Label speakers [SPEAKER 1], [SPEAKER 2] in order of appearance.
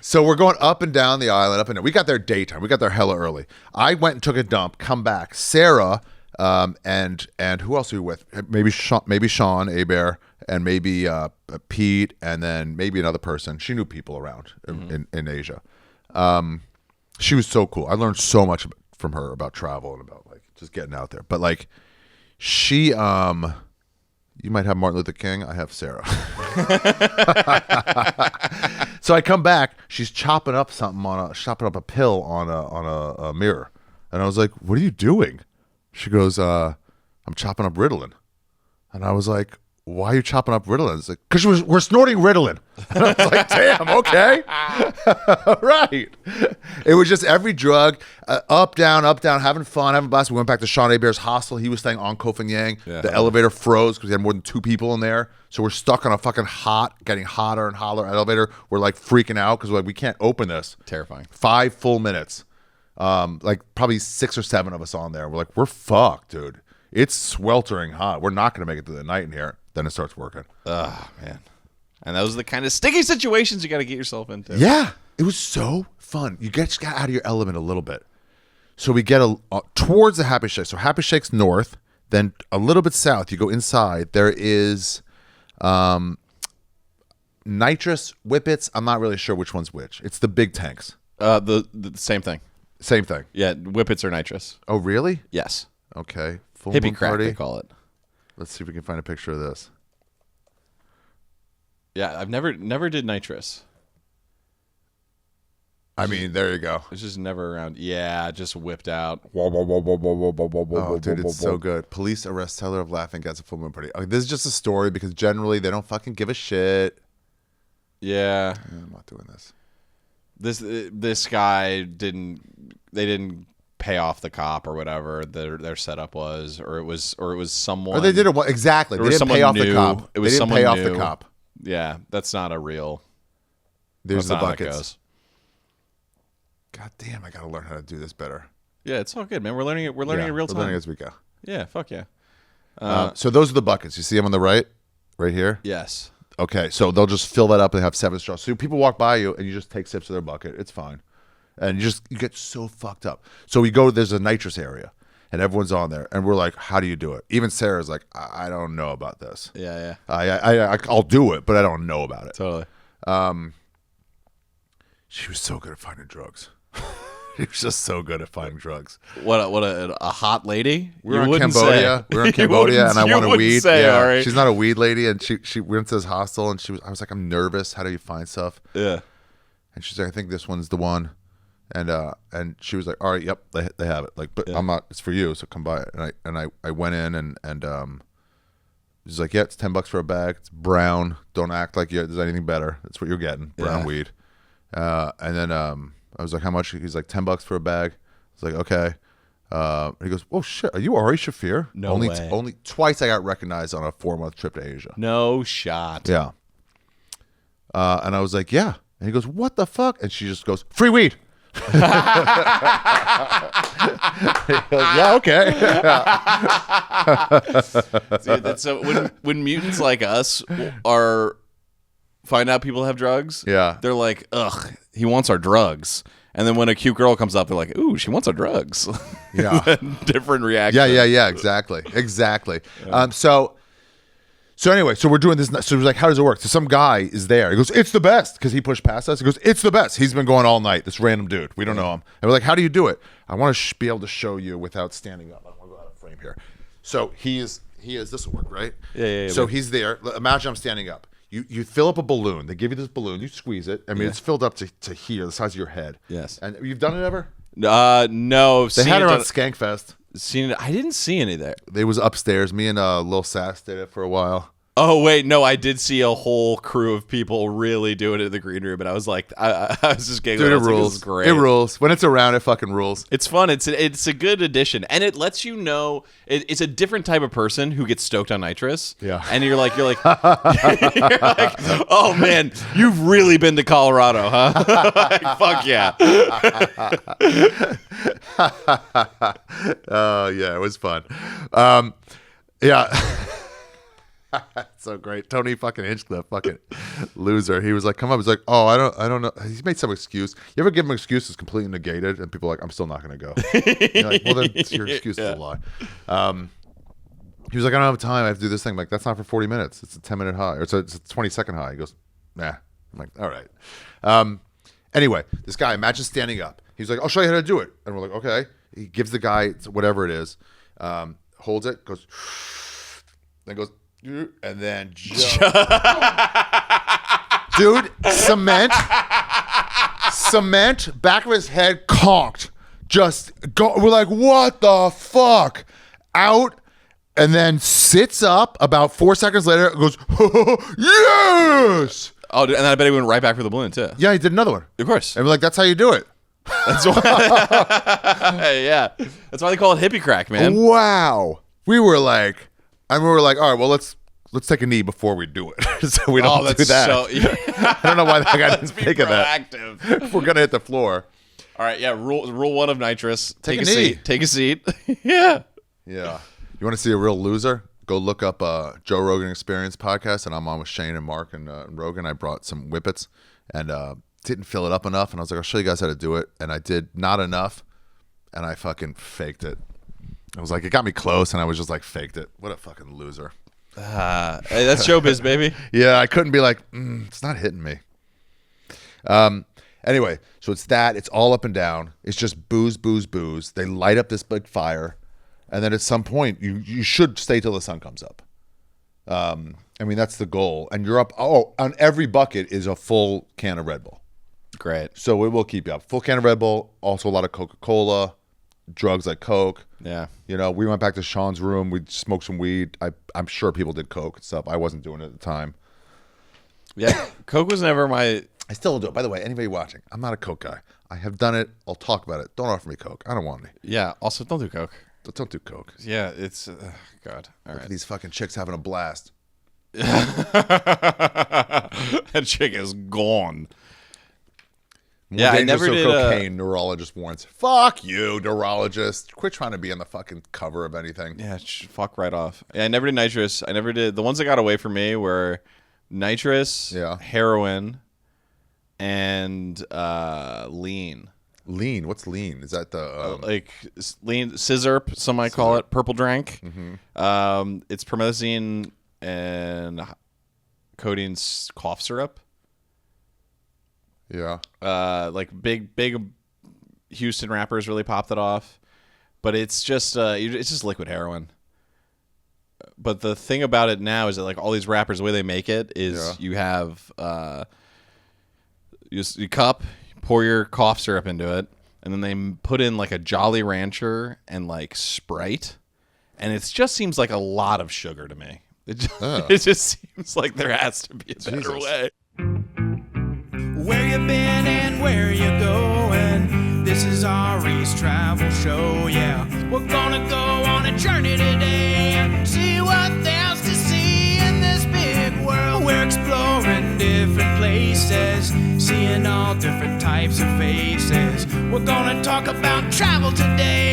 [SPEAKER 1] So we're going up and down the island, up and down. We got there daytime. We got there hella early. I went and took a dump, come back. Sarah and who else are you with? Maybe Sean Abear, and maybe Pete, and then maybe another person. She knew people around in Asia. She was so cool. I learned so much from her about travel and about like just getting out there. But like she, you might have Martin Luther King. I have Sarah. So I come back. She's chopping up chopping up a pill on a mirror, and I was like, "What are you doing?" She goes, "I'm chopping up Ritalin," and I was like, "Why are you chopping up Ritalin?" It's like, "Because we're snorting Ritalin." And I was like, "Damn, okay, right." It was just every drug, up, down, having fun, having a blast. We went back to Sean Abear's hostel. He was staying on Koh Phangan Yang. Yeah. The elevator froze because we had more than 2 people in there. So we're stuck on a fucking getting hotter and hotter elevator. We're like freaking out because like we can't open this.
[SPEAKER 2] Terrifying. 5
[SPEAKER 1] full minutes. Like probably 6 or 7 of us on there. We're like, we're fucked, dude. It's sweltering hot. We're not going to make it through the night in here. Then it starts working.
[SPEAKER 2] Oh, man. And those are the kind of sticky situations you got to get yourself into.
[SPEAKER 1] Yeah. It was so fun. You just got out of your element a little bit. So we get towards the Happy Shake. So Happy Shake's north. Then a little bit south, you go inside. There is Nitrous, Whippets. I'm not really sure which one's which. It's the big tanks.
[SPEAKER 2] The same thing.
[SPEAKER 1] Same thing.
[SPEAKER 2] Yeah, Whippets are Nitrous.
[SPEAKER 1] Oh, really?
[SPEAKER 2] Yes.
[SPEAKER 1] Okay. Full
[SPEAKER 2] hippie
[SPEAKER 1] moon
[SPEAKER 2] crack,
[SPEAKER 1] party.
[SPEAKER 2] they call it.
[SPEAKER 1] Let's see if we can find a picture of this.
[SPEAKER 2] Yeah, I've never did Nitrous.
[SPEAKER 1] I mean, there you go.
[SPEAKER 2] It's just never around. Yeah, just whipped out.
[SPEAKER 1] Oh, dude, it's so good. Police arrest teller of laughing gas at full moon party. Okay, this is just a story because generally they don't fucking give a shit.
[SPEAKER 2] Yeah.
[SPEAKER 1] I'm not doing this.
[SPEAKER 2] This guy didn't pay off the cop or whatever their setup was, or it was someone.
[SPEAKER 1] Or they did it exactly. They didn't pay off the cop.
[SPEAKER 2] It was
[SPEAKER 1] they didn't
[SPEAKER 2] someone
[SPEAKER 1] pay off
[SPEAKER 2] new.
[SPEAKER 1] the cop.
[SPEAKER 2] Yeah, that's not a real.
[SPEAKER 1] There's the
[SPEAKER 2] not how it
[SPEAKER 1] buckets.
[SPEAKER 2] goes.
[SPEAKER 1] God damn, I gotta learn how to do this better.
[SPEAKER 2] Yeah, it's all good, man. We're learning it. We're learning it real time.
[SPEAKER 1] We're learning as we go.
[SPEAKER 2] Yeah, fuck yeah.
[SPEAKER 1] So those are the buckets. You see them on the right here?
[SPEAKER 2] Yes.
[SPEAKER 1] Okay, so they'll just fill that up. They have 7 straws. So people walk by you and you just take sips of their bucket. It's fine. And you get so fucked up. So we go, there's a nitrous area and everyone's on there. And we're like, how do you do it? Even Sarah's like, I don't know about this.
[SPEAKER 2] Yeah.
[SPEAKER 1] I'll do it, but I don't know about it.
[SPEAKER 2] Totally.
[SPEAKER 1] She was so good at finding drugs. She was just so good at finding drugs.
[SPEAKER 2] What a hot lady.
[SPEAKER 1] We were in Cambodia. We were in Cambodia, and I wanted weed.
[SPEAKER 2] Right.
[SPEAKER 1] She's not a weed lady, and she went to this hostel, and I was like, I'm nervous. How do you find stuff?
[SPEAKER 2] Yeah.
[SPEAKER 1] And she's like, I think this one's the one. And she was like, all right, yep, they have it. Like, but I'm not. It's for you, so come buy it. And I went in and she's like, yeah, it's $10 for a bag. It's brown. Don't act like there's anything better. That's what you're getting. Brown weed. And then I was like, how much? He's like, $10 for a bag. I was like, okay. He goes, oh shit, are you Ari Shafir?
[SPEAKER 2] No way.
[SPEAKER 1] Only twice I got recognized on a 4-month trip to Asia.
[SPEAKER 2] No shot.
[SPEAKER 1] Yeah. And I was like, yeah. And he goes, what the fuck? And she just goes, free weed. He goes, yeah, okay.
[SPEAKER 2] See, that's so when mutants like us find out people have drugs, they're like, ugh, he wants our drugs. And then when a cute girl comes up, they're like, ooh, she wants our drugs.
[SPEAKER 1] Yeah.
[SPEAKER 2] Different reaction.
[SPEAKER 1] Yeah, exactly. Yeah. So anyway, so we're doing this. So he was like, how does it work? So some guy is there. He goes, it's the best. Because he pushed past us. He goes, it's the best. He's been going all night. This random dude. We don't know him. And we're like, how do you do it? I want to be able to show you without standing up. I don't want to go out of frame here. So he is, this will work, right?
[SPEAKER 2] Yeah.
[SPEAKER 1] So he's there. Imagine I'm standing up. You fill up a balloon. They give you this balloon. You squeeze it. I mean, it's filled up to here, the size of your head.
[SPEAKER 2] Yes.
[SPEAKER 1] And you've done it ever?
[SPEAKER 2] No.
[SPEAKER 1] They had it on Skankfest.
[SPEAKER 2] Seen it. I didn't see any there.
[SPEAKER 1] It was upstairs. Me and Lil Sass did it for a while.
[SPEAKER 2] Oh wait, no, I did see a whole crew of people really doing it in the green room, and I was like, I was just giggling.
[SPEAKER 1] Dude, it rules.
[SPEAKER 2] Like, great.
[SPEAKER 1] It rules. When it's around, it fucking rules.
[SPEAKER 2] It's fun. It's a good addition, and it lets you know it's a different type of person who gets stoked on nitrous.
[SPEAKER 1] Yeah,
[SPEAKER 2] and you're like, you're like, oh man, you've really been to Colorado, huh? Like, fuck yeah.
[SPEAKER 1] Oh yeah, it was fun. Yeah. So great. Tony fucking Hinchcliffe, fucking loser. He was like, come up. He's like, oh, I don't know. He made some excuse. You ever give him an excuse that's completely negated, and people are like, I'm still not going to go. You're like, well, then your excuse is a lie. He was like, I don't have time. I have to do this thing. I'm like, that's not for 40 minutes. It's a 10-minute high. Or it's a 20-second high. He goes, nah. I'm like, all right. Anyway, this guy, imagine standing up. He's like, I'll show you how to do it. And we're like, okay. He gives the guy whatever it is, holds it, goes, then goes, and then just, dude, cement, back of his head conked. Just go. We're like, what the fuck? Out, and then sits up. About 4 seconds later, goes, yes.
[SPEAKER 2] Oh, and I bet he went right back for the balloon too.
[SPEAKER 1] Yeah, he did another one.
[SPEAKER 2] Of course.
[SPEAKER 1] And we're like, that's how you do it.
[SPEAKER 2] That's why. Yeah, that's why they call it hippie crack, man.
[SPEAKER 1] Wow. We were like, all right, well, let's take a knee before we do it, so we don't do that. I don't know why that guy didn't think of that. If we're gonna hit the floor.
[SPEAKER 2] All right, yeah. Rule 1 of Nitrous:
[SPEAKER 1] take a
[SPEAKER 2] seat. Take a seat. Yeah.
[SPEAKER 1] Yeah. You want to see a real loser? Go look up Joe Rogan Experience podcast, and I'm on with Shane and Mark and Rogan. I brought some whippets and didn't fill it up enough, and I was like, I'll show you guys how to do it, and I did not enough, and I fucking faked it. I was like, it got me close, and I was just like, faked it. What a fucking loser.
[SPEAKER 2] Hey, that's showbiz, baby.
[SPEAKER 1] Yeah, I couldn't be like, it's not hitting me. Anyway, so it's that. It's all up and down. It's just booze, booze, booze. They light up this big fire, and then at some point, you should stay till the sun comes up. I mean, that's the goal. And you're up. Oh, on every bucket is a full can of Red Bull.
[SPEAKER 2] Great.
[SPEAKER 1] So it will keep you up. Full can of Red Bull. Also a lot of Coca-Cola. Drugs like Coke.
[SPEAKER 2] Yeah.
[SPEAKER 1] You know, we went back to Sean's room. We smoked some weed. I'm sure people did Coke and stuff. I wasn't doing it at the time.
[SPEAKER 2] Yeah. Coke was never my...
[SPEAKER 1] I still don't do it. By the way, anybody watching, I'm not a Coke guy. I have done it. I'll talk about it. Don't offer me Coke. I don't want any.
[SPEAKER 2] Yeah. Also, don't do Coke.
[SPEAKER 1] Don't do Coke.
[SPEAKER 2] Yeah, it's... God. All
[SPEAKER 1] Look
[SPEAKER 2] right.
[SPEAKER 1] at these fucking chicks having a blast.
[SPEAKER 2] That chick is gone.
[SPEAKER 1] More I never did cocaine. Neurologist warns. Fuck you, neurologist. Quit trying to be on the fucking cover of anything.
[SPEAKER 2] Yeah, fuck right off. Yeah, I never did Nitrous. I never did. The ones that got away from me were Nitrous, heroin, and lean.
[SPEAKER 1] Lean? What's lean? Is that the
[SPEAKER 2] like lean scissorp? Some might call it purple drank.
[SPEAKER 1] Mm-hmm.
[SPEAKER 2] It's promethazine and codeine's cough syrup.
[SPEAKER 1] Yeah.
[SPEAKER 2] Like big Houston rappers really popped it off, but it's just liquid heroin. But the thing about it now is that like all these rappers, the way they make it is you have you cup, pour your cough syrup into it, and then they put in like a Jolly Rancher and like Sprite, and it just seems like a lot of sugar to me. It just seems like there has to be a better way.
[SPEAKER 3] Where you been and where you going? This is Ari's travel show, yeah. We're gonna go on a journey today and see what there's to see in this big world. We're exploring different places, seeing all different types of faces. We're gonna talk about travel today